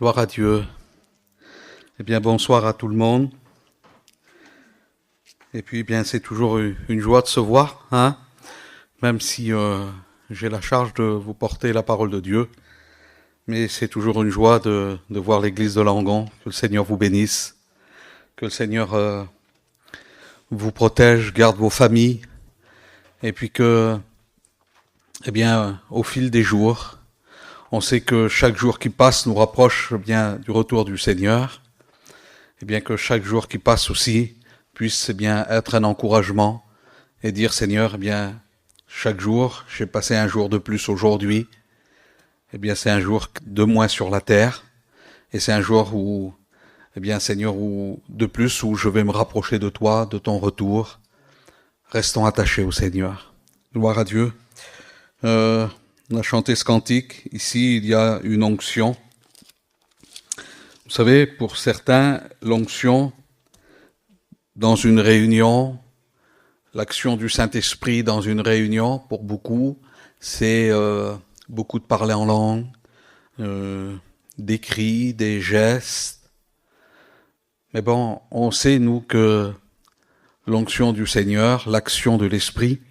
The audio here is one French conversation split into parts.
Gloire à Dieu. Eh bien, bonsoir à tout le monde. Et puis, bien, c'est toujours une joie de se voir, hein, même si j'ai la charge de vous porter la parole de Dieu. Mais c'est toujours une joie de voir l'église de Langon. Que le Seigneur vous bénisse. Que le Seigneur vous protège, garde vos familles. Et puis que, eh bien, au fil des jours, on sait que chaque jour qui passe nous rapproche bien du retour du Seigneur. Et bien que chaque jour qui passe aussi puisse bien être un encouragement et dire Seigneur, eh bien chaque jour, j'ai passé un jour de plus aujourd'hui. Eh bien c'est un jour de moins sur la terre et c'est un jour où, eh bien Seigneur, où de plus où je vais me rapprocher de toi, de ton retour. Restons attachés au Seigneur. Gloire à Dieu. On a chanté ce cantique. Ici, il y a une onction. Vous savez, pour certains, l'onction dans une réunion, l'action du Saint-Esprit dans une réunion, pour beaucoup, c'est beaucoup de parler en langue, des cris, des gestes. Mais bon, on sait, nous, que l'onction du Seigneur, l'action de l'Esprit,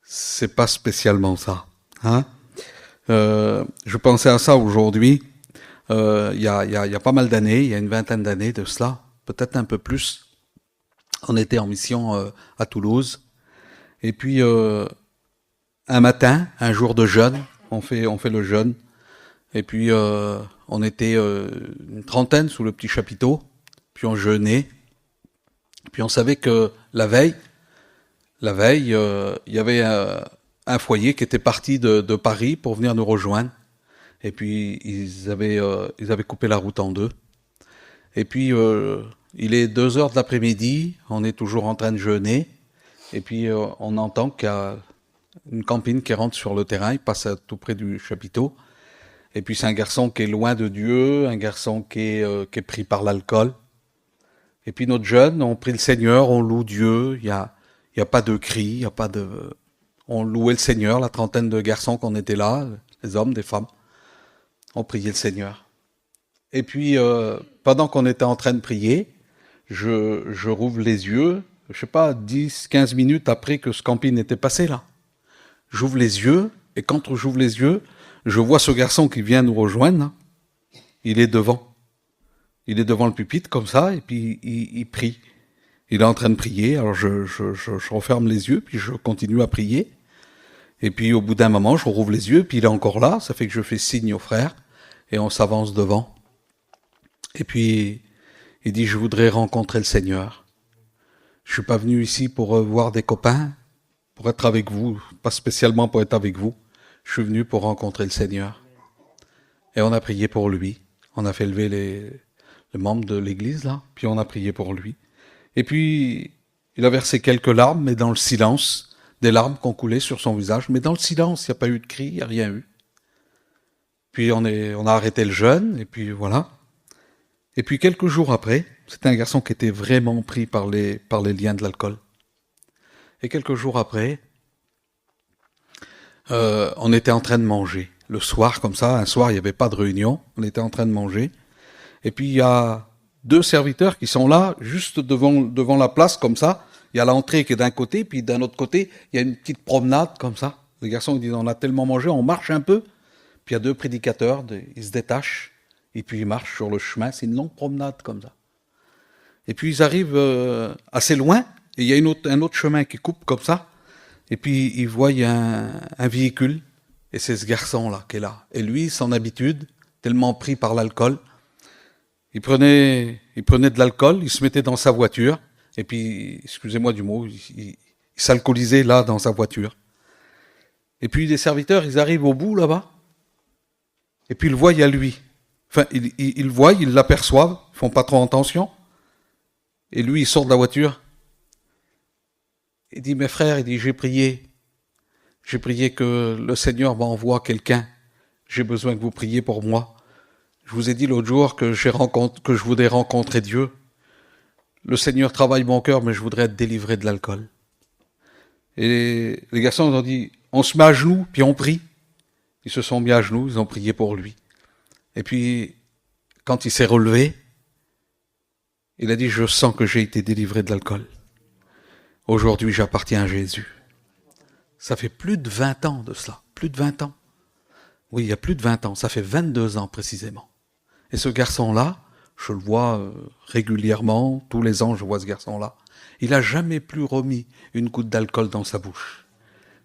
c'est pas spécialement ça. Hein? Je pensais à ça aujourd'hui. Il y a pas mal d'années, il y a une vingtaine d'années de cela, peut-être un peu plus. On était en mission à Toulouse. Et puis, un matin, un jour de jeûne, on fait le jeûne. Et puis, on était une trentaine sous le petit chapiteau. Puis on jeûnait. Puis on savait que la veille, il y avait un foyer qui était parti de Paris pour venir nous rejoindre. Et puis, ils avaient coupé la route en deux. Et puis, il est 2 heures de l'après-midi, on est toujours en train de jeûner. Et puis, on entend qu'il y a une campine qui rentre sur le terrain, il passe tout près du chapiteau. Et puis, c'est un garçon qui est loin de Dieu, un garçon qui est pris par l'alcool. Et puis, notre jeune, on prie le Seigneur, on loue Dieu, il y a pas de cris, il y a pas de... On louait le Seigneur, la trentaine de garçons qu'on était là, les hommes, des femmes. On priait le Seigneur. Et puis, pendant qu'on était en train de prier, je rouvre les yeux, je sais pas, 10, 15 minutes après que ce camping était passé là. J'ouvre les yeux, et quand j'ouvre les yeux, je vois ce garçon qui vient nous rejoindre, là. Il est devant. Il est devant le pupitre, comme ça, et puis il prie. Il est en train de prier, alors je referme les yeux, puis je continue à prier. Et puis au bout d'un moment, je rouvre les yeux, puis il est encore là, ça fait que je fais signe au frère, et on s'avance devant. Et puis, il dit, je voudrais rencontrer le Seigneur. Je suis pas venu ici pour voir des copains, pour être avec vous, pas spécialement pour être avec vous. Je suis venu pour rencontrer le Seigneur. Et on a prié pour lui. On a fait lever les membres de l'église, là, puis on a prié pour lui. Et puis, il a versé quelques larmes, mais dans le silence, des larmes qui ont coulé sur son visage, mais dans le silence, il n'y a pas eu de cri, il n'y a rien eu. Puis on a arrêté le jeûne, et puis voilà. Et puis quelques jours après, c'était un garçon qui était vraiment pris par les liens de l'alcool. Et quelques jours après, on était en train de manger. Le soir, comme ça, un soir, il n'y avait pas de réunion, on était en train de manger. Et puis il y a 2 serviteurs qui sont là, juste devant la place, comme ça. Il y a l'entrée qui est d'un côté, puis d'un autre côté, il y a une petite promenade, comme ça. Le garçon dit, on a tellement mangé, on marche un peu. Puis il y a 2 prédicateurs, ils se détachent. Et puis ils marchent sur le chemin, c'est une longue promenade comme ça. Et puis ils arrivent assez loin, et il y a un autre chemin qui coupe comme ça. Et puis ils voient un véhicule, et c'est ce garçon-là qui est là. Et lui, son habitude, tellement pris par l'alcool, il prenait de l'alcool, il se mettait dans sa voiture, et puis, excusez-moi du mot, il s'alcoolisait là dans sa voiture. Et puis les serviteurs, ils arrivent au bout là-bas, et puis ils le voient à lui. Enfin, ils le voient, ils l'aperçoivent, ils font pas trop attention. Et lui, il sort de la voiture. Il dit, mes frères, il dit, j'ai prié que le Seigneur m'envoie quelqu'un. J'ai besoin que vous priez pour moi. Je vous ai dit l'autre jour que je voudrais rencontrer Dieu. Le Seigneur travaille mon cœur, mais je voudrais être délivré de l'alcool. Et les garçons ont dit, on se met à genoux, puis on prie. Ils se sont mis à genoux, ils ont prié pour lui. Et puis, quand il s'est relevé, il a dit, je sens que j'ai été délivré de l'alcool. Aujourd'hui, j'appartiens à Jésus. Ça fait plus de 20 ans de cela, plus de 20 ans. Oui, il y a plus de 20 ans, ça fait 22 ans précisément. Et ce garçon-là, je le vois régulièrement, tous les ans je vois ce garçon-là, il n'a jamais plus remis une goutte d'alcool dans sa bouche.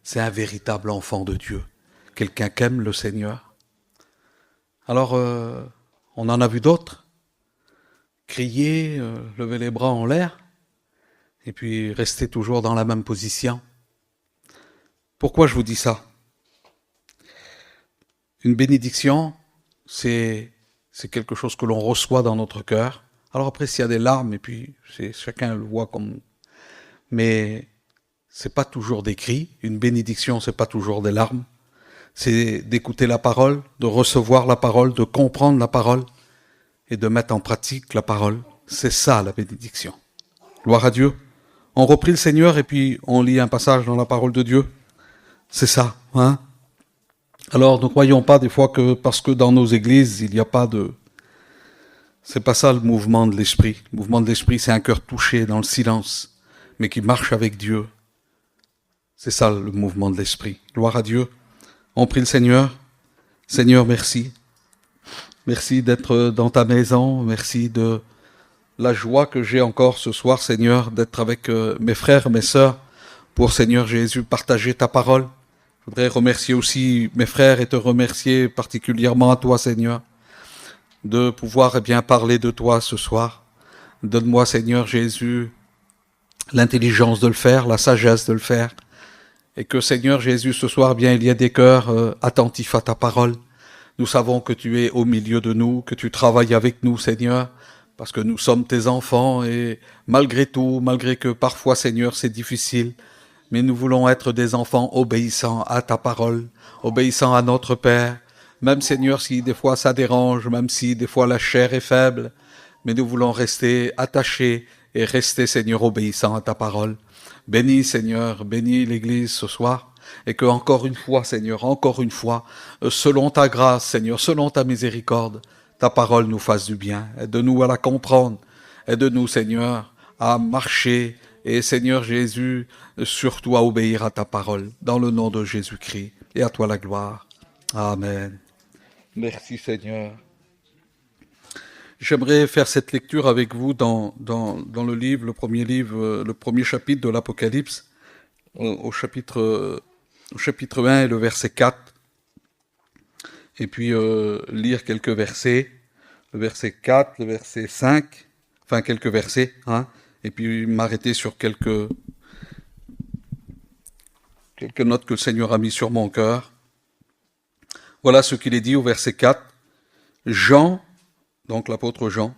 C'est un véritable enfant de Dieu, quelqu'un qui aime le Seigneur. Alors, on en a vu d'autres, crier, lever les bras en l'air, et puis rester toujours dans la même position. Pourquoi je vous dis ça? Une bénédiction, c'est quelque chose que l'on reçoit dans notre cœur. Alors après, s'il y a des larmes, et puis chacun le voit comme... Mais c'est pas toujours des cris. Une bénédiction, c'est pas toujours des larmes. C'est d'écouter la parole, de recevoir la parole, de comprendre la parole et de mettre en pratique la parole. C'est ça la bénédiction. Gloire à Dieu. On reprie le Seigneur et puis on lit un passage dans la parole de Dieu. C'est ça, hein? Alors ne croyons pas des fois que parce que dans nos églises, il n'y a pas de... C'est pas ça le mouvement de l'esprit. Le mouvement de l'esprit, c'est un cœur touché dans le silence, mais qui marche avec Dieu. C'est ça le mouvement de l'esprit. Gloire à Dieu. On prie le Seigneur. Seigneur, merci. Merci d'être dans ta maison. Merci de la joie que j'ai encore ce soir, Seigneur, d'être avec mes frères, mes sœurs, pour, Seigneur Jésus, partager ta parole. Je voudrais remercier aussi mes frères et te remercier particulièrement à toi, Seigneur, de pouvoir bien parler de toi ce soir. Donne-moi, Seigneur Jésus, l'intelligence de le faire, la sagesse de le faire. Et que, Seigneur Jésus, ce soir, bien, il y a des cœurs attentifs à ta parole. Nous savons que tu es au milieu de nous, que tu travailles avec nous, Seigneur, parce que nous sommes tes enfants et malgré tout, malgré que parfois, Seigneur, c'est difficile, mais nous voulons être des enfants obéissants à ta parole, obéissants à notre Père, même, Seigneur, si des fois ça dérange, même si des fois la chair est faible, mais nous voulons rester attachés et rester, Seigneur, obéissants à ta parole. Bénis, Seigneur, bénis l'Église ce soir, et que encore une fois, Seigneur, encore une fois, selon ta grâce, Seigneur, selon ta miséricorde, ta parole nous fasse du bien. Aide-nous à la comprendre. Aide-nous, Seigneur, à marcher, et Seigneur Jésus, surtout à obéir à ta parole, dans le nom de Jésus-Christ, et à toi la gloire. Amen. Merci, Seigneur. J'aimerais faire cette lecture avec vous dans le livre, le premier chapitre de l'Apocalypse, au chapitre 1 et le verset 4. Et puis lire quelques versets, le verset 4, le verset 5, enfin quelques versets, hein, et puis m'arrêter sur quelques notes que le Seigneur a mis sur mon cœur. Voilà ce qu'il est dit au verset 4. Jean, donc l'apôtre Jean,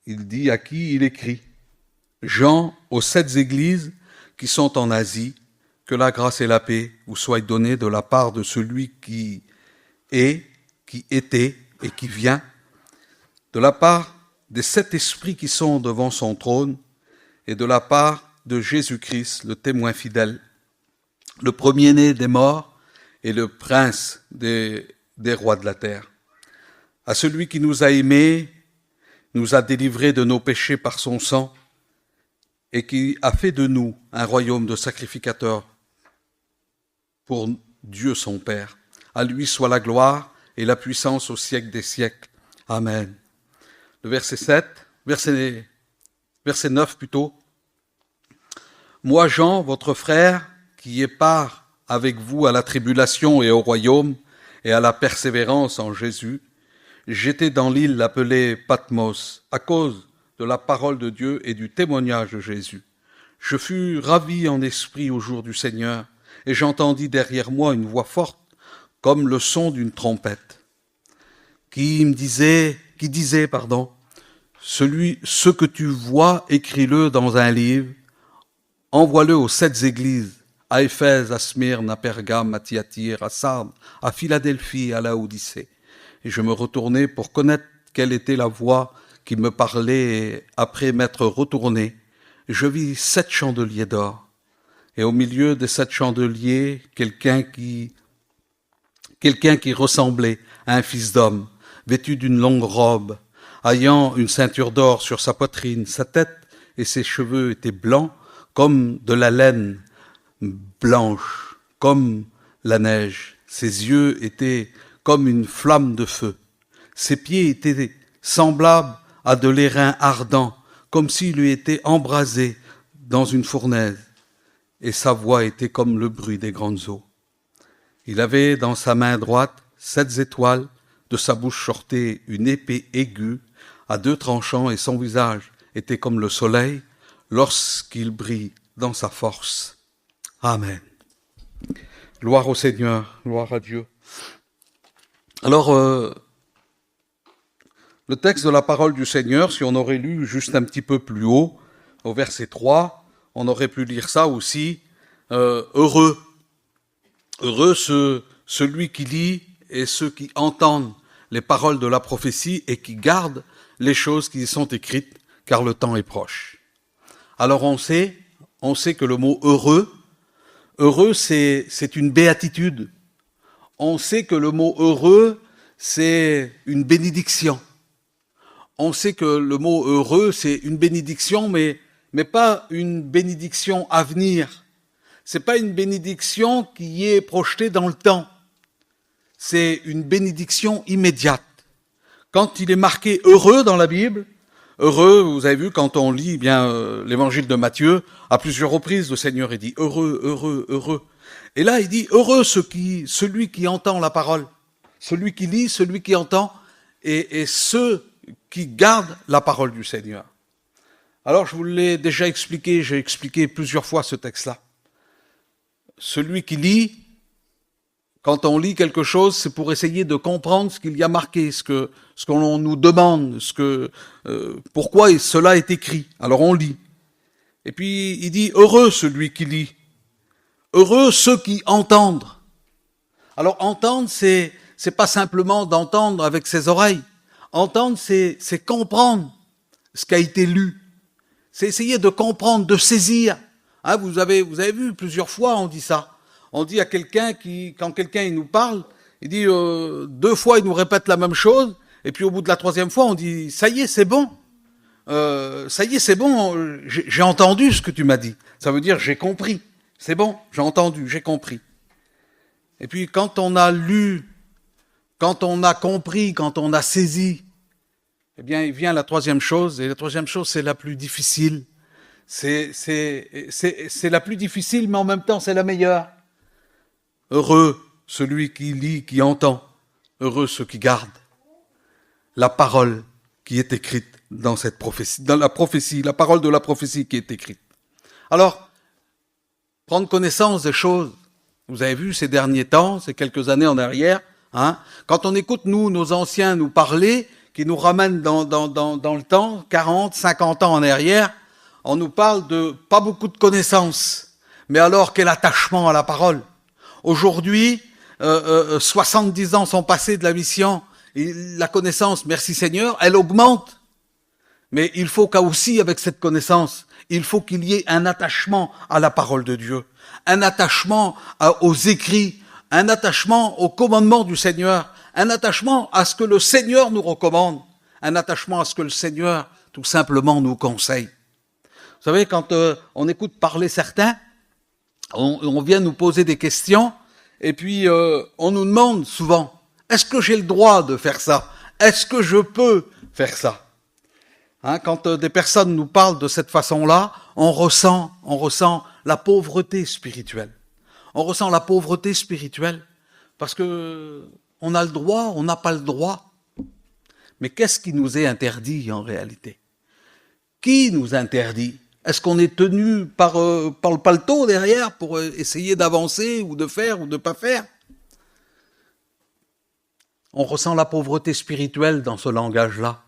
il dit à qui il écrit. Jean, aux 7 églises qui sont en Asie, que la grâce et la paix vous soient données de la part de celui qui est, qui était et qui vient, de la part des 7 esprits qui sont devant son trône et de la part de Jésus-Christ, le témoin fidèle, le premier-né des morts et le prince des rois de la terre. À celui qui nous a aimés, nous a délivrés de nos péchés par son sang et qui a fait de nous un royaume de sacrificateurs pour Dieu son Père. À lui soit la gloire et la puissance au siècle des siècles. Amen. Le verset 9 plutôt. Moi, Jean, votre frère, qui ai part avec vous à la tribulation et au royaume et à la persévérance en Jésus, j'étais dans l'île appelée Patmos à cause de la parole de Dieu et du témoignage de Jésus. Je fus ravi en esprit au jour du Seigneur et j'entendis derrière moi une voix forte comme le son d'une trompette qui disait, ce que tu vois, écris-le dans un livre, envoie-le aux 7 églises, à Éphèse, à Smyrne, à Pergame, à Thyatire, à Sardes, à Philadelphie, à Laodicée. Et je me retournai pour connaître quelle était la voix qui me parlait, et après m'être retourné, je vis 7 chandeliers d'or. Et au milieu des 7 chandeliers, quelqu'un qui ressemblait à un fils d'homme, vêtu d'une longue robe, ayant une ceinture d'or sur sa poitrine. Sa tête et ses cheveux étaient blancs comme de la laine blanche, comme la neige. Ses yeux étaient comme une flamme de feu. Ses pieds étaient semblables à de l'airain ardent, comme s'il eût été embrasé dans une fournaise. Et sa voix était comme le bruit des grandes eaux. Il avait dans sa main droite 7 étoiles, de sa bouche sortait une épée aiguë à 2 tranchants, et son visage était comme le soleil lorsqu'il brille dans sa force. Amen. Gloire au Seigneur, gloire à Dieu. Alors, le texte de la parole du Seigneur, si on aurait lu juste un petit peu plus haut, au verset 3, on aurait pu lire ça aussi, heureux. Heureux celui qui lit et ceux qui entendent les paroles de la prophétie et qui gardent les choses qui y sont écrites, car le temps est proche. Alors on sait que le mot heureux, c'est une béatitude. On sait que le mot heureux, c'est une bénédiction. On sait que le mot heureux, c'est une bénédiction, mais pas une bénédiction à venir. C'est pas une bénédiction qui est projetée dans le temps. C'est une bénédiction immédiate. Quand il est marqué heureux dans la Bible, heureux, vous avez vu, quand on lit l'évangile de Matthieu, à plusieurs reprises, le Seigneur est dit heureux, heureux, heureux. Et là, il dit heureux celui qui entend la parole, celui qui lit, celui qui entend, et ceux qui gardent la parole du Seigneur. Alors, je vous l'ai déjà expliqué, j'ai expliqué plusieurs fois ce texte-là. Celui qui lit, quand on lit quelque chose, c'est pour essayer de comprendre ce qu'il y a marqué, ce qu'on nous demande, pourquoi cela est écrit. Alors on lit. Et puis il dit heureux celui qui lit, heureux ceux qui entendent. Alors entendre, c'est pas simplement d'entendre avec ses oreilles. Entendre, c'est comprendre ce qui a été lu. C'est essayer de comprendre, de saisir. Hein, vous avez vu plusieurs fois, on dit ça. On dit à quelqu'un quand quelqu'un il nous parle, il dit 2 fois il nous répète la même chose, et puis au bout de la 3e fois on dit ça y est c'est bon, j'ai entendu ce que tu m'as dit. Ça veut dire j'ai compris, c'est bon, j'ai entendu, j'ai compris. Et puis quand on a lu, quand on a compris, quand on a saisi, eh bien il vient la 3e chose, et la 3e chose c'est la plus difficile. C'est la plus difficile, mais en même temps c'est la meilleure. Heureux celui qui lit, qui entend. Heureux ceux qui gardent la parole qui est écrite dans cette prophétie, dans la prophétie, la parole de la prophétie qui est écrite. Alors, prendre connaissance des choses. Vous avez vu ces derniers temps, ces quelques années en arrière, hein, quand on écoute nos anciens nous parler, qui nous ramènent dans le temps, 40, 50 ans en arrière, on nous parle de pas beaucoup de connaissances. Mais alors, quel attachement à la parole. Aujourd'hui, 70 ans sont passés de la mission, et la connaissance, merci Seigneur, elle augmente. Mais il faut qu'aussi, avec cette connaissance, il faut qu'il y ait un attachement à la parole de Dieu, un attachement aux écrits, un attachement au commandement du Seigneur, un attachement à ce que le Seigneur nous recommande, un attachement à ce que le Seigneur, tout simplement, nous conseille. Vous savez, quand on écoute parler certains, on vient nous poser des questions, et puis on nous demande souvent, est-ce que j'ai le droit de faire ça? Est-ce que je peux faire ça? Hein, quand des personnes nous parlent de cette façon-là, on ressent la pauvreté spirituelle. On ressent la pauvreté spirituelle parce que on a le droit, on n'a pas le droit. Mais qu'est-ce qui nous est interdit en réalité? Qui nous interdit? Est-ce qu'on est tenu par le paletot derrière pour essayer d'avancer ou de faire ou de pas faire? On ressent la pauvreté spirituelle dans ce langage-là.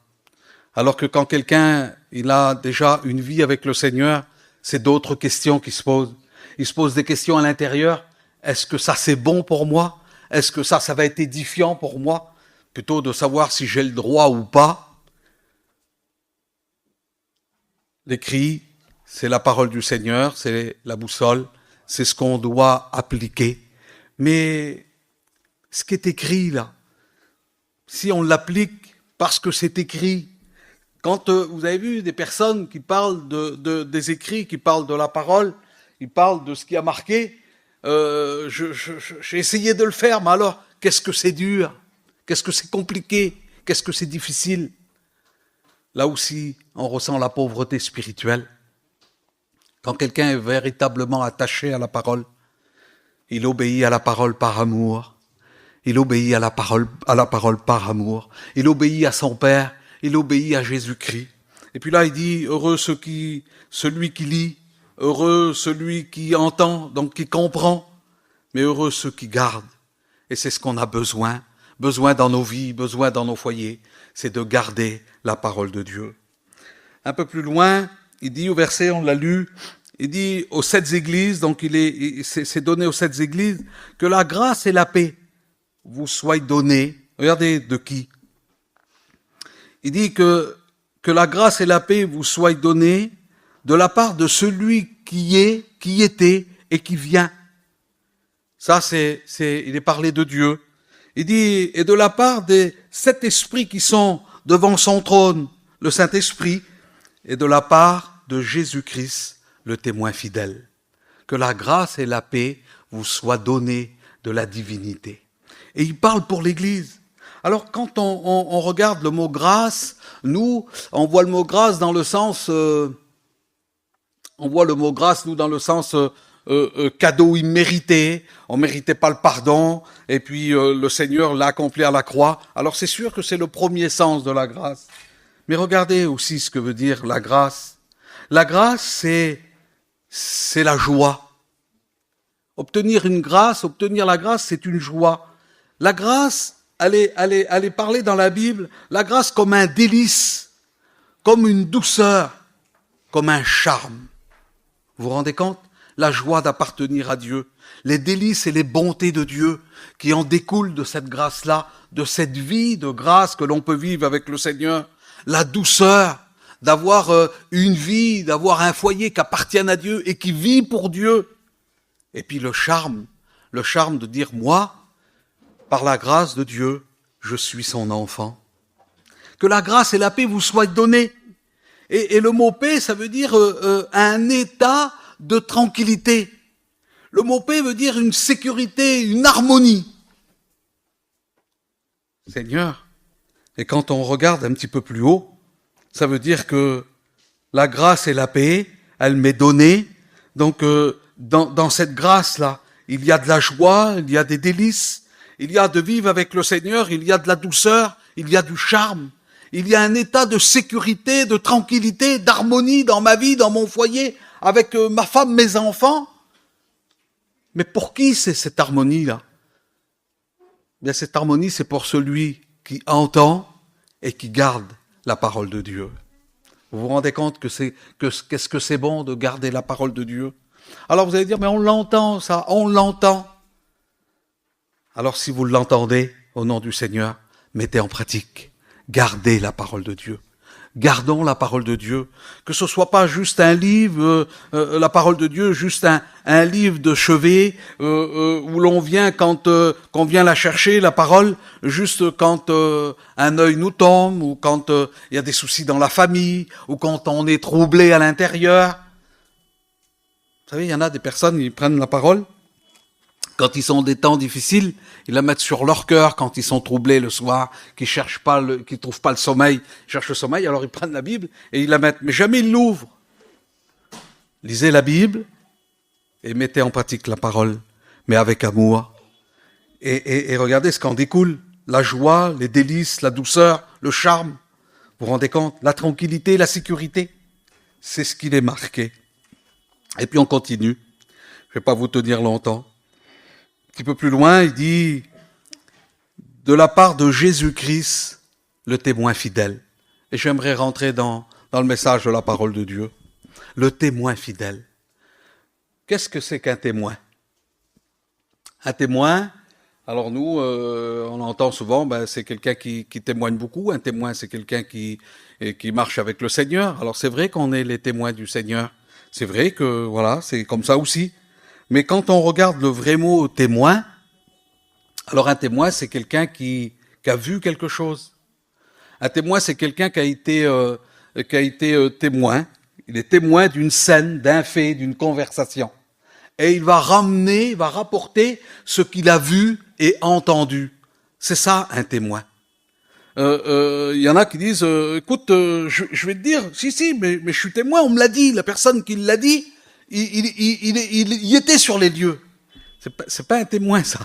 Alors que quand quelqu'un il a déjà une vie avec le Seigneur, c'est d'autres questions qui se posent. Il se pose des questions à l'intérieur. Est-ce que ça c'est bon pour moi? Est-ce que ça va être édifiant pour moi? Plutôt de savoir si j'ai le droit ou pas. L'écrit, c'est la parole du Seigneur, c'est la boussole, c'est ce qu'on doit appliquer. Mais ce qui est écrit là, si on l'applique parce que c'est écrit. Quand vous avez vu des personnes qui parlent des écrits, qui parlent de la parole, ils parlent de ce qui a marqué, j'ai essayé de le faire, mais alors, qu'est-ce que c'est dur? Qu'est-ce que c'est compliqué? Qu'est-ce que c'est difficile? Là aussi, on ressent la pauvreté spirituelle. Quand quelqu'un est véritablement attaché à la parole, il obéit à la parole par amour. Il obéit à la parole par amour. Il obéit à son Père. Il obéit à Jésus-Christ. Et puis là, il dit, heureux celui qui lit, heureux celui qui entend, donc qui comprend, mais heureux ceux qui gardent. Et c'est ce qu'on a besoin dans nos vies, besoin dans nos foyers, c'est de garder la parole de Dieu. Un peu plus loin, il dit au verset, on l'a lu, il dit aux 7 églises, donc c'est donné aux 7 églises, que la grâce et la paix vous soient données. Regardez de qui. Il dit que la grâce et la paix vous soient données de la part de celui qui est, qui était et qui vient. Ça, il est parlé de Dieu. Il dit, et de la part des 7 esprits qui sont devant son trône, le Saint-Esprit, et de la part de Jésus-Christ, le témoin fidèle. Que la grâce et la paix vous soient données de la divinité. Et il parle pour l'Église. Alors, quand on regarde le mot grâce, nous, on voit le mot grâce dans le sens, cadeau immérité, on méritait pas le pardon, et puis le Seigneur l'a accompli à la croix. Alors c'est sûr que c'est le premier sens de la grâce. Mais regardez aussi ce que veut dire la grâce. La grâce, c'est la joie. Obtenir la grâce, c'est une joie. La grâce, elle est parlée dans la Bible, la grâce comme un délice, comme une douceur, comme un charme. Vous vous rendez compte? La joie d'appartenir à Dieu, les délices et les bontés de Dieu qui en découlent de cette grâce-là, de cette vie de grâce que l'on peut vivre avec le Seigneur, la douceur d'avoir une vie, d'avoir un foyer qui appartienne à Dieu et qui vit pour Dieu. Et puis le charme de dire, moi, par la grâce de Dieu, je suis son enfant. Que la grâce et la paix vous soient données. Et le mot paix, ça veut dire un état de tranquillité. Le mot paix veut dire une sécurité, une harmonie. Seigneur, et quand on regarde un petit peu plus haut, ça veut dire que la grâce et la paix, elle m'est donnée. Donc dans cette grâce-là, il y a de la joie, il y a des délices, il y a de vivre avec le Seigneur, il y a de la douceur, il y a du charme. Il y a un état de sécurité, de tranquillité, d'harmonie dans ma vie, dans mon foyer, avec ma femme, mes enfants. Mais pour qui c'est cette harmonie-là? Bien, cette harmonie, c'est pour celui qui entend et qui garde la parole de Dieu. Vous vous rendez compte qu'est-ce que c'est bon de garder la parole de Dieu? Alors vous allez dire, mais on l'entend ça, on l'entend. Alors si vous l'entendez, au nom du Seigneur, mettez en pratique. Gardez la parole de Dieu. Gardons la parole de Dieu. Que ce soit pas juste un livre, la parole de Dieu, juste un livre de chevet, où l'on vient qu'on vient la chercher, la parole, juste quand un œil nous tombe, ou quand il y a des soucis dans la famille, ou quand on est troublé à l'intérieur. Vous savez, il y en a des personnes, ils prennent la parole, quand ils sont des temps difficiles, ils la mettent sur leur cœur quand ils sont troublés le soir, qui trouvent pas le sommeil, ils cherchent le sommeil, alors ils prennent la Bible et ils la mettent. Mais jamais ils l'ouvrent. Lisez la Bible et mettez en pratique la parole, mais avec amour. Et regardez ce qu'en découle. La joie, les délices, la douceur, le charme. Vous vous rendez compte? La tranquillité, la sécurité. C'est ce qu'il est marqué. Et puis on continue. Je vais pas vous tenir longtemps. Un petit peu plus loin, il dit, de la part de Jésus-Christ, le témoin fidèle. Et j'aimerais rentrer dans le message de la parole de Dieu. Le témoin fidèle. Qu'est-ce que c'est qu'un témoin? Un témoin, alors nous, on entend souvent, c'est quelqu'un qui témoigne beaucoup. Un témoin, c'est quelqu'un qui marche avec le Seigneur. Alors c'est vrai qu'on est les témoins du Seigneur. C'est vrai que, voilà, c'est comme ça aussi. Mais quand on regarde le vrai mot témoin, alors un témoin, c'est quelqu'un qui qui a vu quelque chose. Un témoin, c'est quelqu'un qui a été témoin. Il est témoin d'une scène, d'un fait, d'une conversation. Et il va rapporter ce qu'il a vu et entendu. C'est ça, un témoin. Il y en a qui disent, écoute, je vais te dire, si, mais je suis témoin, on me l'a dit, la personne qui l'a dit, il y était sur les lieux. C'est pas un témoin, ça.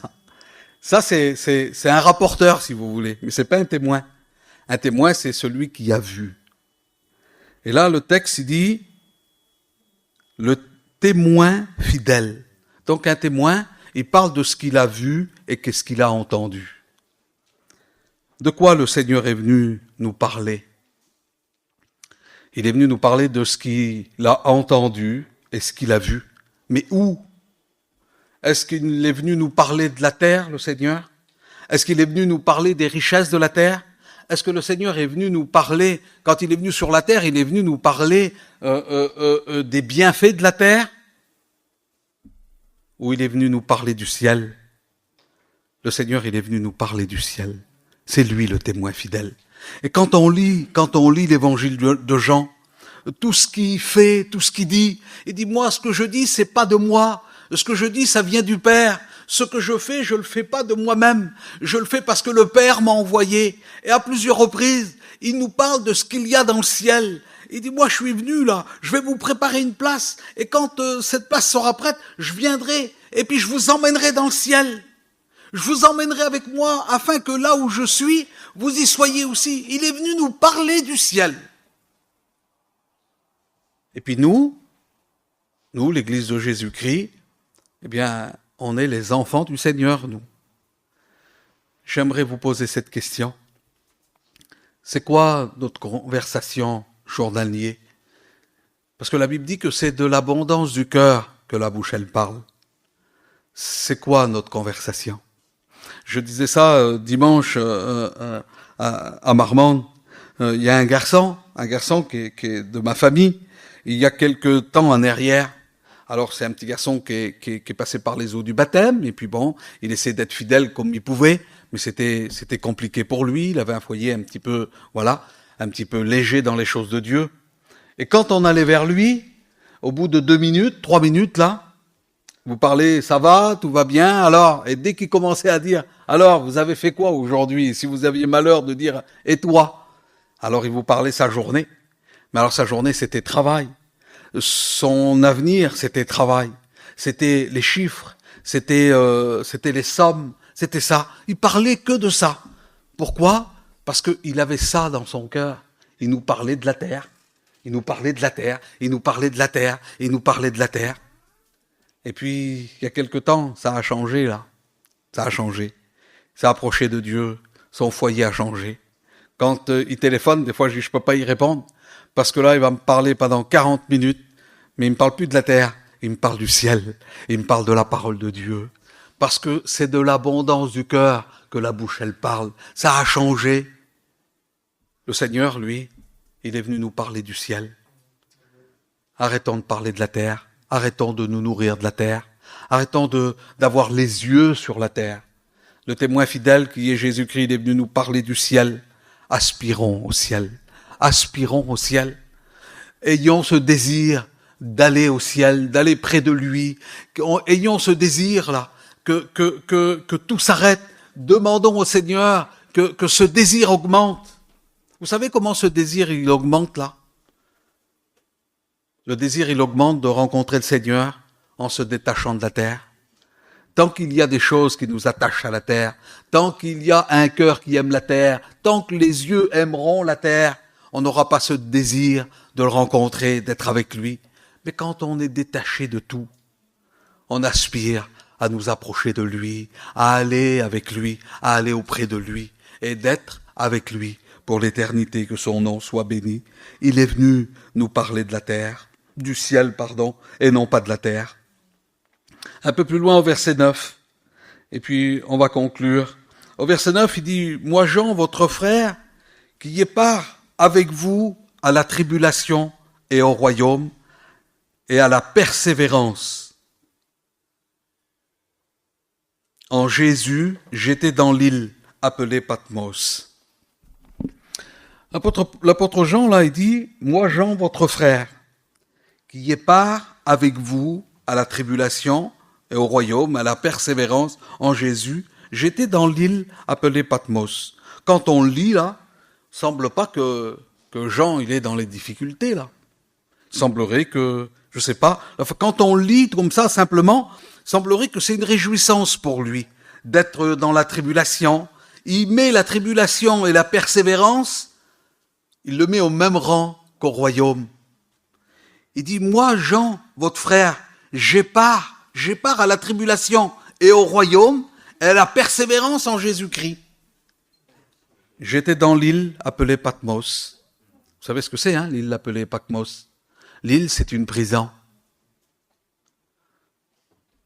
Ça, c'est un rapporteur, si vous voulez, mais c'est pas un témoin. Un témoin, c'est celui qui a vu. Et là, le texte, il dit, le témoin fidèle. Donc, un témoin, il parle de ce qu'il a vu et qu'est-ce qu'il a entendu. De quoi le Seigneur est venu nous parler? Il est venu nous parler de ce qu'il a entendu et ce qu'il a vu. Mais où? Est-ce qu'il est venu nous parler de la terre, le Seigneur? Est-ce qu'il est venu nous parler des richesses de la terre? Est-ce que le Seigneur est venu nous parler, quand il est venu sur la terre, il est venu nous parler des bienfaits de la terre? Ou il est venu nous parler du ciel? Le Seigneur, il est venu nous parler du ciel. C'est lui le témoin fidèle. Et quand on lit l'évangile de Jean, tout ce qu'il fait, tout ce qu'il dit, il dit, moi, ce que je dis, c'est pas de moi. Ce que je dis, ça vient du Père. Ce que je fais, je le fais pas de moi-même. Je le fais parce que le Père m'a envoyé. Et à plusieurs reprises, il nous parle de ce qu'il y a dans le ciel. Il dit, moi, je suis venu là, je vais vous préparer une place. Et quand cette place sera prête, je viendrai. Et puis, je vous emmènerai dans le ciel. Je vous emmènerai avec moi afin que là où je suis, vous y soyez aussi. Il est venu nous parler du ciel. Et puis nous, l'Église de Jésus-Christ, eh bien, on est les enfants du Seigneur, nous. J'aimerais vous poser cette question. C'est quoi notre conversation journalière? Parce que la Bible dit que c'est de l'abondance du cœur que la bouche, elle parle. C'est quoi notre conversation? Je disais ça dimanche à Marmande. Il y a un garçon qui est de ma famille. Il y a quelque temps en arrière, alors c'est un petit garçon qui est passé par les eaux du baptême, et puis bon, il essayait d'être fidèle comme il pouvait, mais c'était compliqué pour lui. Il avait un foyer un petit peu léger dans les choses de Dieu. Et quand on allait vers lui, au bout de 2 minutes, 3 minutes là, vous parlez, ça va, tout va bien, alors, et dès qu'il commençait à dire, alors, vous avez fait quoi aujourd'hui? Si vous aviez malheur de dire, et toi? Alors il vous parlait sa journée. Mais alors sa journée, c'était travail. Son avenir, c'était travail. C'était les chiffres, c'était les sommes, c'était ça. Il parlait que de ça. Pourquoi? Parce qu'il avait ça dans son cœur. Il nous parlait de la terre. Il nous parlait de la terre. Il nous parlait de la terre. Il nous parlait de la terre. Et puis, il y a quelque temps, ça a changé, là. Ça a changé. Il s'est approché de Dieu. Son foyer a changé. Quand il téléphone, des fois, je dis, je peux pas y répondre. Parce que là, il va me parler pendant 40 minutes. Mais il me parle plus de la terre. Il me parle du ciel. Il me parle de la parole de Dieu. Parce que c'est de l'abondance du cœur que la bouche, elle parle. Ça a changé. Le Seigneur, lui, il est venu nous parler du ciel. Arrêtons de parler de la terre. Arrêtons de nous nourrir de la terre. Arrêtons d'avoir les yeux sur la terre. Le témoin fidèle qui est Jésus-Christ, il est venu nous parler du ciel. Aspirons au ciel. Aspirons au ciel. Ayons ce désir d'aller au ciel, d'aller près de lui. Ayons ce désir-là, que tout s'arrête. Demandons au Seigneur que ce désir augmente. Vous savez comment ce désir, il augmente là? Le désir, il augmente de rencontrer le Seigneur en se détachant de la terre. Tant qu'il y a des choses qui nous attachent à la terre, tant qu'il y a un cœur qui aime la terre, tant que les yeux aimeront la terre, on n'aura pas ce désir de le rencontrer, d'être avec lui. Mais quand on est détaché de tout, on aspire à nous approcher de lui, à aller avec lui, à aller auprès de lui et d'être avec lui pour l'éternité, que son nom soit béni. Il est venu nous parler de la terre, du ciel, et non pas de la terre. Un peu plus loin au verset 9, et puis on va conclure. Au verset 9, il dit, « Moi Jean, votre frère, qui y est part avec vous à la tribulation et au royaume et à la persévérance. En Jésus, j'étais dans l'île appelée Patmos. L'apôtre Jean, là, il dit, « Moi, Jean, votre frère, qui est part avec vous à la tribulation et au royaume, à la persévérance en Jésus, j'étais dans l'île appelée Patmos. » Quand on lit, là, il ne semble pas que Jean, il est dans les difficultés, là. Il semblerait que, je sais pas, enfin, quand on lit comme ça, simplement, il semblerait que c'est une réjouissance pour lui d'être dans la tribulation. Il met la tribulation et la persévérance, il le met au même rang qu'au royaume. Il dit, moi, Jean, votre frère, j'ai part à la tribulation et au royaume et à la persévérance en Jésus-Christ. J'étais dans l'île appelée Patmos. Vous savez ce que c'est, hein, l'île appelée Patmos? L'île, c'est une prison.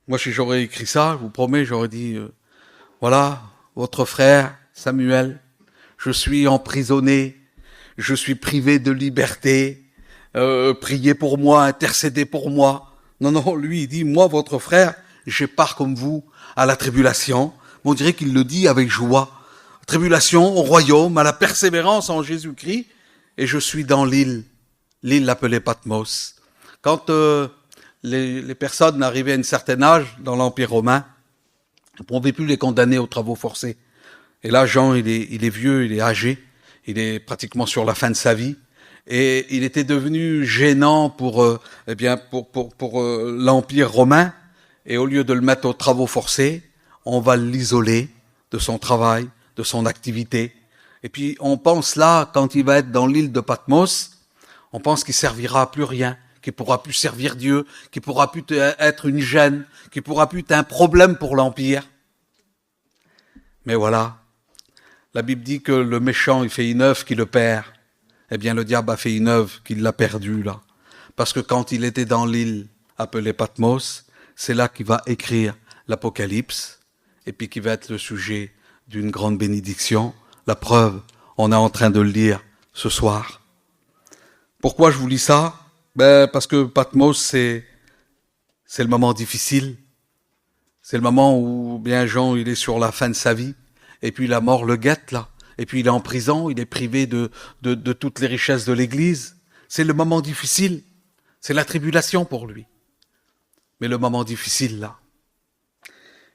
Moi, si j'aurais écrit ça, je vous promets, j'aurais dit, voilà, votre frère Samuel, je suis emprisonné, je suis privé de liberté, priez pour moi, intercédez pour moi. Non, lui, il dit, moi, votre frère, j'ai part comme vous à la tribulation. On dirait qu'il le dit avec joie. Tribulation au royaume, à la persévérance en Jésus-Christ, et je suis dans l'île appelée Patmos. Quand les personnes arrivaient à un certain âge dans l'Empire romain, on ne pouvait plus les condamner aux travaux forcés. Et là, Jean, il est vieux, il est âgé, il est pratiquement sur la fin de sa vie, et il était devenu gênant pour l'Empire romain, et au lieu de le mettre aux travaux forcés, on va l'isoler de son travail, de son activité. Et puis on pense là, quand il va être dans l'île de Patmos, on pense qu'il servira à plus rien, qu'il pourra plus servir Dieu, qu'il pourra plus être une gêne, qu'il pourra plus être un problème pour l'Empire. Mais voilà, la Bible dit que le méchant, il fait une œuvre qui le perd. Eh bien, le diable a fait une œuvre qu'il l'a perdue, là. Parce que quand il était dans l'île appelée Patmos, c'est là qu'il va écrire l'Apocalypse, et puis qui va être le sujet d'une grande bénédiction. La preuve, on est en train de le lire ce soir. Pourquoi je vous lis ça? Parce que Patmos, c'est le moment difficile. C'est le moment où bien Jean, il est sur la fin de sa vie. Et puis la mort le guette, là. Et puis il est en prison, il est privé de toutes les richesses de l'Église. C'est le moment difficile. C'est la tribulation pour lui. Mais le moment difficile, là,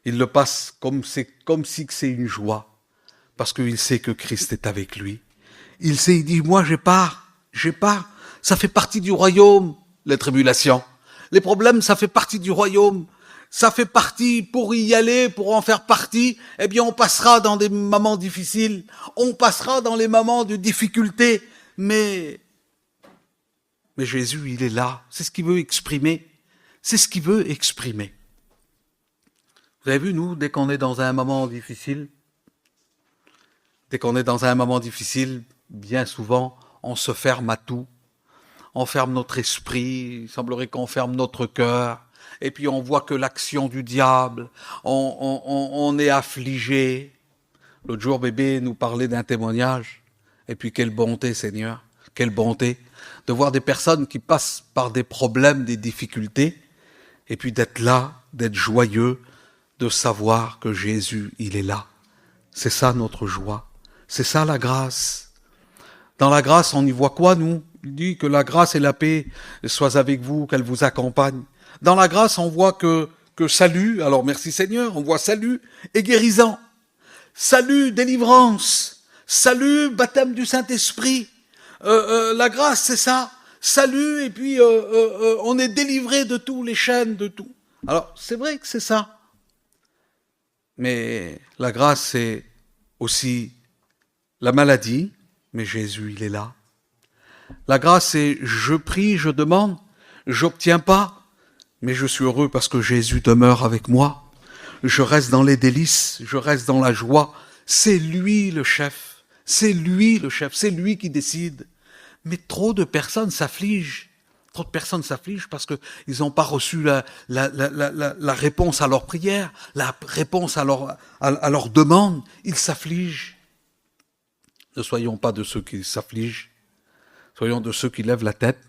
il le passe comme si c'est une joie. Parce qu'il sait que Christ est avec lui. Il dit, moi j'ai part. Ça fait partie du royaume, les tribulations. Les problèmes, ça fait partie du royaume. Ça fait partie, pour y aller, pour en faire partie, eh bien on passera dans des moments difficiles. On passera dans les moments de difficulté. Mais Jésus, il est là. C'est ce qu'il veut exprimer. Vous avez vu, nous, dès qu'on est dans un moment difficile, bien souvent, on se ferme à tout. On ferme notre esprit, il semblerait qu'on ferme notre cœur. Et puis on voit que l'action du diable, on est affligé. L'autre jour, bébé nous parlait d'un témoignage. Et puis quelle bonté, Seigneur, quelle bonté de voir des personnes qui passent par des problèmes, des difficultés, et puis d'être là, d'être joyeux, de savoir que Jésus, il est là. C'est ça notre joie. C'est ça la grâce. Dans la grâce, on y voit quoi, nous? Il dit que la grâce et la paix soient avec vous, qu'elles vous accompagnent. Dans la grâce, on voit que salut, alors merci Seigneur, on voit salut et guérison. Salut, délivrance. Salut, baptême du Saint-Esprit. La grâce, c'est ça. Salut, et puis on est délivré de tous les chaînes, de tout. Alors, c'est vrai que c'est ça. Mais la grâce, c'est aussi la maladie, mais Jésus, il est là. La grâce, c'est je prie, je demande, j'obtiens pas, mais je suis heureux parce que Jésus demeure avec moi. Je reste dans les délices, je reste dans la joie. C'est lui le chef, c'est lui qui décide. Mais trop de personnes s'affligent. Parce qu'ils n'ont pas reçu la réponse à leur prière, la réponse à leur demande. Ils s'affligent. Ne soyons pas de ceux qui s'affligent. Soyons de ceux qui lèvent la tête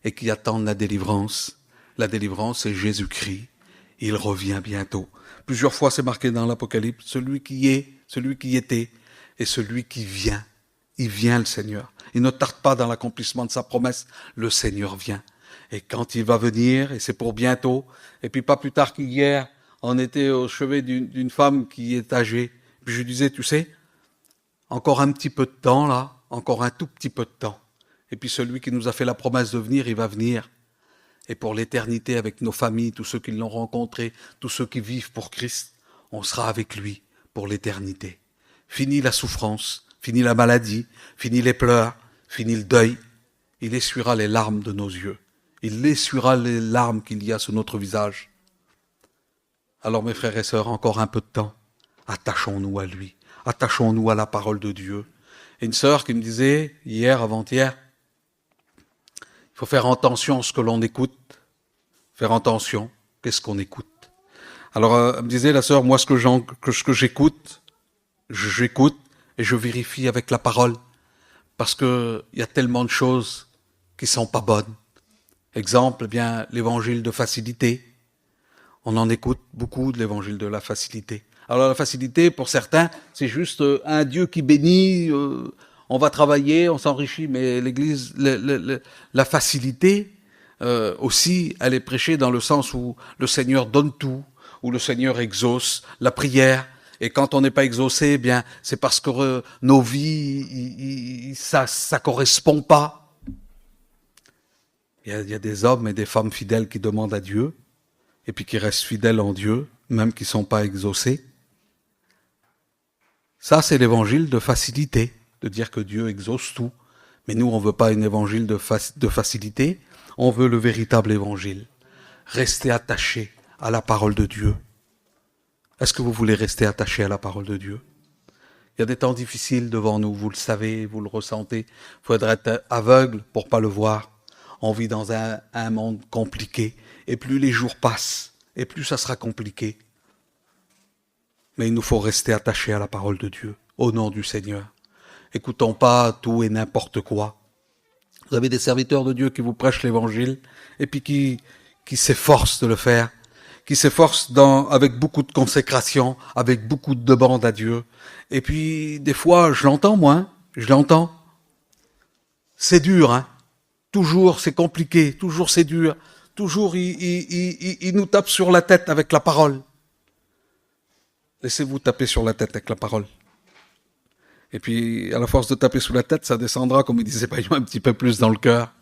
et qui attendent la délivrance. La délivrance, c'est Jésus-Christ. Il revient bientôt. Plusieurs fois, c'est marqué dans l'Apocalypse, celui qui est, celui qui était. Et celui qui vient, il vient le Seigneur. Il ne tarde pas dans l'accomplissement de sa promesse, le Seigneur vient. Et quand il va venir, et c'est pour bientôt, et puis pas plus tard qu'hier, on était au chevet d'une femme qui est âgée. Puis je lui disais, tu sais, encore un petit peu de temps là, encore un tout petit peu de temps. Et puis celui qui nous a fait la promesse de venir, il va venir. Et pour l'éternité, avec nos familles, tous ceux qui l'ont rencontré, tous ceux qui vivent pour Christ, on sera avec lui pour l'éternité. Fini la souffrance, fini la maladie, fini les pleurs, fini le deuil. Il essuiera les larmes de nos yeux. Il essuiera les larmes qu'il y a sur notre visage. Alors mes frères et sœurs, encore un peu de temps, attachons-nous à lui, attachons-nous à la parole de Dieu. Et une sœur qui me disait, hier, avant-hier, il faut faire attention à ce que l'on écoute, faire attention, qu'est-ce qu'on écoute. Alors elle me disait, la sœur, moi ce que j'écoute, j'écoute et je vérifie avec la parole, parce que il y a tellement de choses qui sont pas bonnes. Exemple, eh bien, l'évangile de facilité. On en écoute beaucoup de l'évangile de la facilité. Alors la facilité, pour certains, c'est juste un Dieu qui bénit, on va travailler, on s'enrichit, mais l'Église, la facilité aussi, elle est prêchée dans le sens où le Seigneur donne tout, où le Seigneur exauce la prière. Et quand on n'est pas exaucé, eh bien, c'est parce que nos vies, ça correspond pas. Il y a des hommes et des femmes fidèles qui demandent à Dieu, et puis qui restent fidèles en Dieu, même qui ne sont pas exaucés. Ça, c'est l'évangile de facilité, de dire que Dieu exauce tout. Mais nous, on ne veut pas un évangile de facilité, on veut le véritable évangile. Rester attaché à la parole de Dieu. Est-ce que vous voulez rester attaché à la parole de Dieu? Il y a des temps difficiles devant nous, vous le savez, vous le ressentez. Il faudrait être aveugle pour ne pas le voir. On vit dans un monde compliqué. Et plus les jours passent, et plus ça sera compliqué. Mais il nous faut rester attachés à la parole de Dieu, au nom du Seigneur. Écoutons pas tout et n'importe quoi. Vous avez des serviteurs de Dieu qui vous prêchent l'évangile, et puis qui s'efforcent de le faire, qui s'efforcent avec beaucoup de consécration, avec beaucoup de demande à Dieu. Et puis, des fois, je l'entends, moi, je l'entends. C'est dur, hein. Toujours, c'est compliqué, toujours c'est dur. Toujours, il nous tape sur la tête avec la parole. Laissez-vous taper sur la tête avec la parole. Et puis, à la force de taper sous la tête, ça descendra, comme il disait Paillon, un petit peu plus dans le cœur.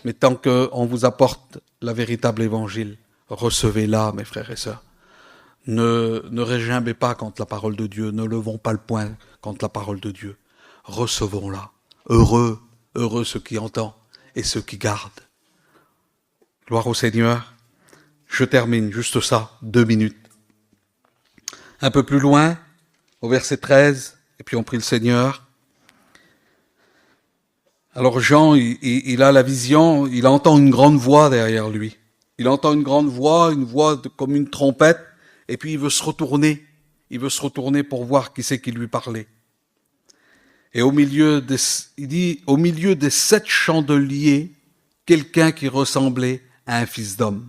Mais tant qu'on vous apporte la véritable évangile, recevez-la, mes frères et sœurs. Ne régimbez pas contre la parole de Dieu, ne levons pas le poing contre la parole de Dieu. Recevons-la. Heureux ceux qui entendent et ceux qui gardent. Gloire au Seigneur. Je termine juste ça, 2 minutes. Un peu plus loin, au verset 13, et puis on prie le Seigneur. Alors Jean, il a la vision, il entend une grande voix derrière lui. Il entend une grande voix, comme une trompette, et puis il veut se retourner. Il veut se retourner pour voir qui c'est qui lui parlait. Et il dit, au milieu des 7 chandeliers, quelqu'un qui ressemblait à un fils d'homme,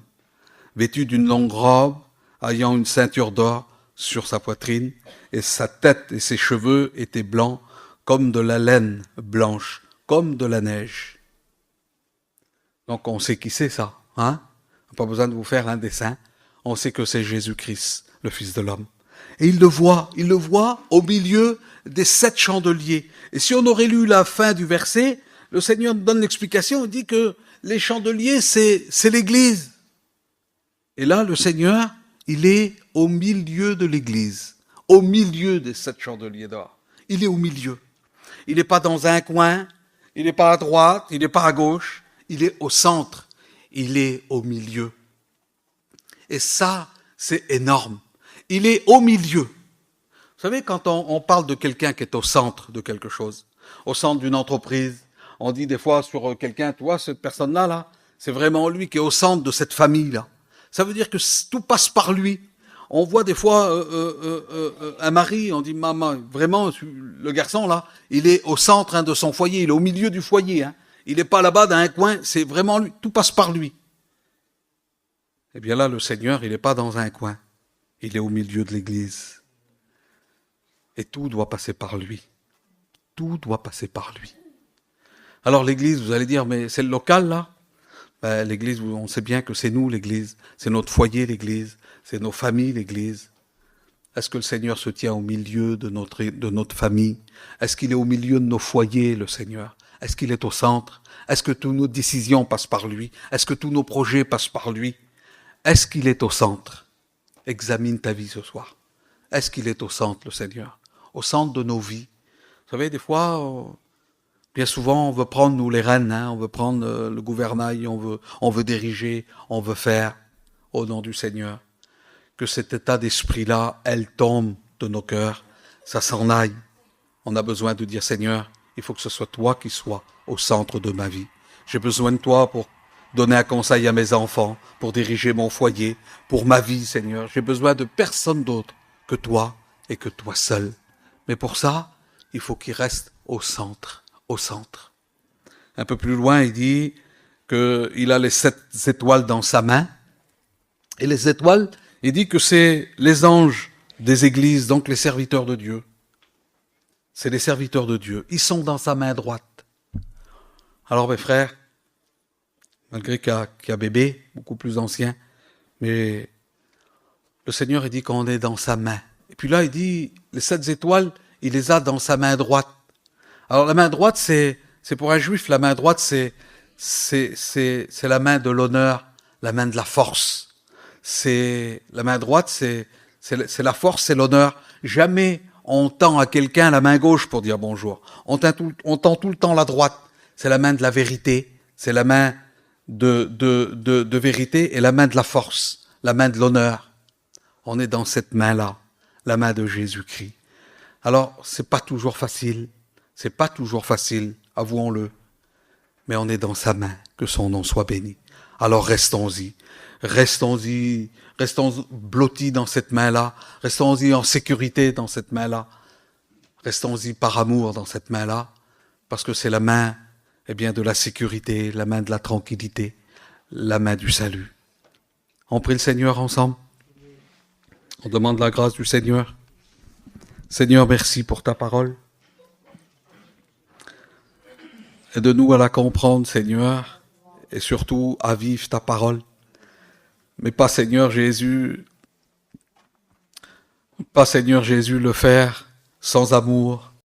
vêtu d'une longue robe, ayant une ceinture d'or sur sa poitrine, et sa tête et ses cheveux étaient blancs comme de la laine blanche, comme de la neige. Donc on sait qui c'est ça, hein? Pas besoin de vous faire un dessin. On sait que c'est Jésus-Christ, le Fils de l'homme. Et il le voit au milieu des 7 chandeliers. Et si on aurait lu la fin du verset, le Seigneur nous donne l'explication, il dit que les chandeliers, c'est l'Église. Et là, le Seigneur, il est au milieu de l'Église, au milieu des 7 chandeliers d'or. Il est au milieu. Il n'est pas dans un coin, il n'est pas à droite, il n'est pas à gauche, il est au centre, il est au milieu. Et ça, c'est énorme. Il est au milieu. Vous savez, quand on parle de quelqu'un qui est au centre de quelque chose, au centre d'une entreprise, on dit des fois sur quelqu'un, tu vois, cette personne-là, là, c'est vraiment lui qui est au centre de cette famille-là. Ça veut dire que tout passe par lui. On voit des fois un mari, on dit, maman, vraiment, le garçon, là, il est au centre de son foyer, il est au milieu du foyer. Hein. Il n'est pas là-bas dans un coin, c'est vraiment lui, tout passe par lui. Eh bien là, le Seigneur, il n'est pas dans un coin, il est au milieu de l'Église. Et tout doit passer par lui. Tout doit passer par lui. Alors l'église, vous allez dire, mais c'est le local là? Ben, l'église, on sait bien que c'est nous l'église. C'est notre foyer l'église. C'est nos familles l'église. Est-ce que le Seigneur se tient au milieu de notre famille? Est-ce qu'il est au milieu de nos foyers, le Seigneur? Est-ce qu'il est au centre? Est-ce que toutes nos décisions passent par lui? Est-ce que tous nos projets passent par lui? Est-ce qu'il est au centre? Examine ta vie ce soir. Est-ce qu'il est au centre, le Seigneur? Au centre de nos vies. Vous savez, des fois, bien souvent, on veut prendre, nous, les rênes, on veut prendre le gouvernail, on veut diriger, on veut faire au nom du Seigneur. Que cet état d'esprit-là, elle tombe de nos cœurs, ça s'en aille. On a besoin de dire, Seigneur, il faut que ce soit toi qui sois au centre de ma vie. J'ai besoin de toi pour donner un conseil à mes enfants, pour diriger mon foyer, pour ma vie, Seigneur. J'ai besoin de personne d'autre que toi et que toi seul. Mais pour ça, il faut qu'il reste au centre, au centre. Un peu plus loin, il dit qu'il a les 7 étoiles dans sa main. Et les étoiles, il dit que c'est les anges des églises, donc les serviteurs de Dieu. C'est les serviteurs de Dieu. Ils sont dans sa main droite. Alors mes frères, malgré qu'il y a bébé, beaucoup plus ancien, mais le Seigneur, il dit qu'on est dans sa main. Et puis là, il dit, les 7 étoiles, il les a dans sa main droite. Alors la main droite, c'est pour un juif, la main droite, c'est la main de l'honneur, la main de la force. La main droite, c'est la force, c'est l'honneur. Jamais on tend à quelqu'un la main gauche pour dire bonjour. On tend tout le temps la droite. C'est la main de la vérité. C'est la main de vérité et la main de la force, la main de l'honneur. On est dans cette main-là, la main de Jésus-Christ. Alors, c'est pas toujours facile. C'est pas toujours facile, avouons-le. Mais on est dans sa main, que son nom soit béni. Alors restons-y. Restons-y, restons blottis dans cette main-là, restons-y en sécurité dans cette main-là, restons-y par amour dans cette main-là, parce que c'est la main, eh bien, de la sécurité, la main de la tranquillité, la main du salut. On prie le Seigneur ensemble. On demande la grâce du Seigneur. Seigneur, merci pour ta parole. Aide-nous à la comprendre, Seigneur, et surtout à vivre ta parole. Mais pas Seigneur Jésus, le faire sans amour,